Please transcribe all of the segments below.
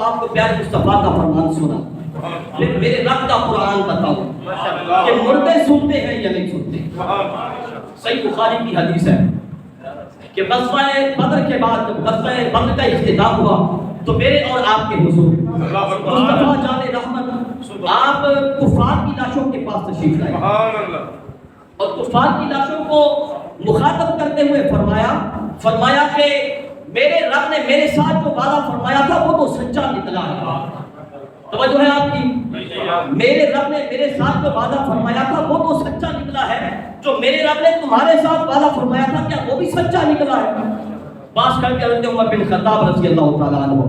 آپ کو پیارے مصطفیٰ کا فرمان سنا، پھر میرے رب کا قرآن بتاؤ کہ مردے سنتے ہیں یا نہیں سنتے۔ صحیح بخاری کی حدیث ہے کہ غزوہ بدر کے بعد جب غزوہ بدر کا اختتام ہوا تو میرے اور آپ کے حضور مصطفیٰ جان رحمت آپ کفار کی لاشوں کے پاس تشریف لائے اور کفار کی لاشوں کو مخاطب کرتے ہوئے فرمایا کہ میرے رب نے میرے ساتھ جو وعدہ فرمایا تھا وہ تو سچا نکلا ہے۔ توجہ ہے آپ کی؟ میرے رب نے میرے ساتھ جو وعدہ فرمایا تھا وہ تو سچا نکلا ہے، جو میرے رب نے تمہارے ساتھ وعدہ فرمایا تھا کیا وہ بھی سچا نکلا ہے؟ پاس کر کے حضرت عمر بن خطاب رضی اللہ تعالیٰ عنہ،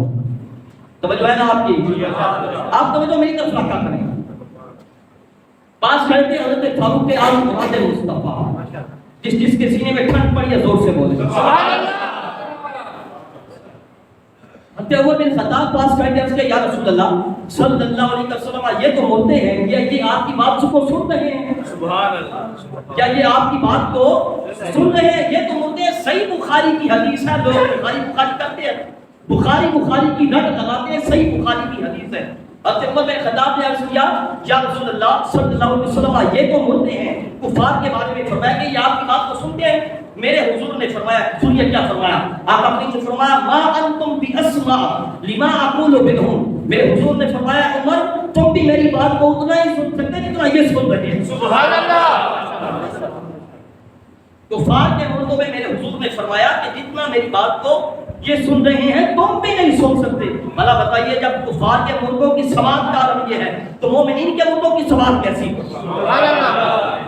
توجہ ہے نا آپ کی؟ آپ توجہ میری طرف رکھا کریں۔ پاس کرتے حضرت فاروق اعظم مراد مصطفیٰ، جس کے سینے میں ٹھنڈ پڑی ہے زور سے بولے سبحان اللہ۔ حضرت عمر بن خطاب پاس کرتے اس کے یا رسول اللہ صلی اللہ علیہ وسلم یہ تو مردے ہیں، یہ آپ کی بات کو سن رہے ہیں، سبحان اللہ، کیا یہ آپ کی بات کو سن رہے ہیں؟ یہ تو مردے ہیں۔ صحیح بخاری کی حدیث ہے، لوگ بخاری کرتے ہیں، بخاری کی رٹ لگاتے ہیں، صحیح بخاری کی حدیث ہے۔ حضرت عمر بن خطاب نے عرض کیا یا رسول اللہ صلی اللہ علیہ وسلم یہ تو مردے ہیں، کفار کے بارے میں فرمایا کہ یہ آپ کی بات کو سنتے ہیں۔ میرے حضور نے فرمایا، سنیے کیا فرمایا، آپ اپنی سے فرمایا ما انتم باسمع لما اقول منهم، میرے حضور نے فرمایا عمر تم بھی میری بات کو اتنا ہی سن سکتے جتنا یہ سن رہے ہیں، سبحان اللہ۔ کفار کے مردوں میں میرے حضور نے فرمایا کہ جتنا میری بات کو یہ سن رہے ہیں تم بھی نہیں سن سکتے۔ بھلا بتائیے جب کفار کے مردوں کی سماعت کا عالم یہ ہے تو مومنین کے مردوں کی سماعت کیسی؟ سبحان اللہ۔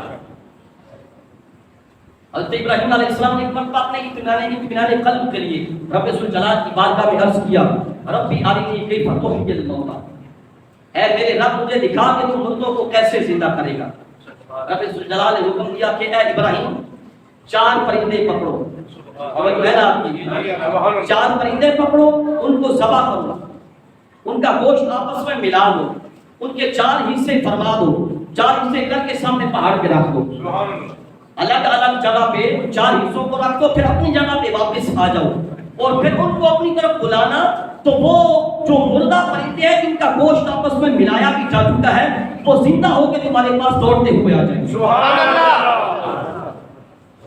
حضرت ابراہیم علیہ السلام نے ایک مرتبہ اپنے اطمینان قلب کے لیے رب ذوالجلال کی بارگاہ میں عرض کیا ربی ارنی کیف تحیی الموتى، اے میرے رب مجھے دکھا کہ تو مردوں کو کیسے زندہ کرے گا۔ رب ذوالجلال نے حکم دیا کہ اے ابراہیم 4 پرندے پکڑو، اور جو ہے نا آپ کی 4 پرندے پکڑو، ان کو ذبح کرو، ان کا گوشت آپس میں ملا دو، ان کے 4 حصے فرما دو، 4 حصے کر کے سامنے پہاڑ پہ رکھ دو، الگ الگ جگہ پہ 4 حصوں کو رکھ دو، پھر اپنی جگہ پہ واپس آ جاؤ اور پھر ان کو اپنی طرف بلانا تو وہ جو مردہ پرندے ہیں جن کا گوشت آپس میں ملایا بھی جا چکا ہے وہ زندہ ہو کے تمہارے پاس دوڑتے ہوئے آ جائیں۔ سبحان اللہ۔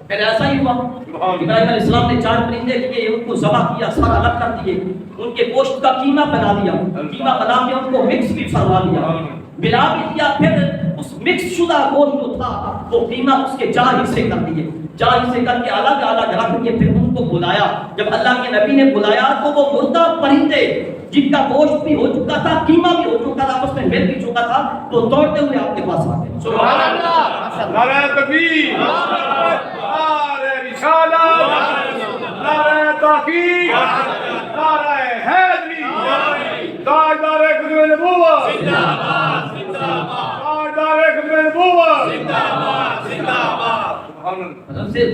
پھر ایسا ہی ہوا، ابراہیم علیہ السلام نے 4 پرندے لیے، ان کو ذبح کیا، سارا الگ کر دیے، ان کے گوشت کا قیمہ بنا دیا، قیمہ بنا کے ان کو مکس بھی فرما دیا، ملا بھی دیا، پھر اس مکس شدہ گوشت جو تھا وہ قیمہ اس کے 4 حصے کر دیے، 4 حصے کر کے الگ الگ رکھ کے پھر ان کو بلایا۔ جب اللہ کے نبی نے بلایا تو وہ مردہ پرندے جن کا گوشت بھی ہو چکا تھا، قیمہ بھی ہو چکا تھا، آپس میں مل بھی چکا تھا، تو دوڑتے ہوئے آپ کے پاس آ گئے۔ سبحان اللہ۔ نعرہ تکبیر، نعرہ رسالت، نعرہ تحقیق، نعرہ حیدری، تاجدار ختم نبوت، زندہ باد، زندہ باد، تاجدار ختم نبوت، زندہ باد، زندہ باد۔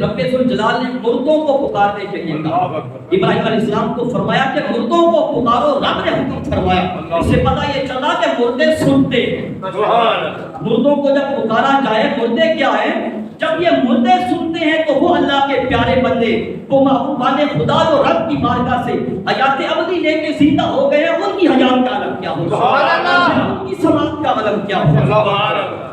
رب ذوالجلال نے مردوں کو پکارنے کے لیے کہا، ابراہیم علیہ السلام کو فرمایا کہ مردوں کو پکارو، رب نے حکم فرمایا۔ اس سے پتہ یہ چلا کہ مردے سنتے ہیں، مردوں کو جب پکارا جائے، مردے کیا ہیں؟ جب یہ مردے سنتے ہیں تو وہ اللہ کے پیارے بندے، وہ محبوبان خدا جو رب کی بارگاہ سے حیات ابدی لے کے زندہ ہو گئے ہیں، ان کی حیات کا عالم کیا ہوگا، ان کی سماعت کا عالم کیا ہوگا۔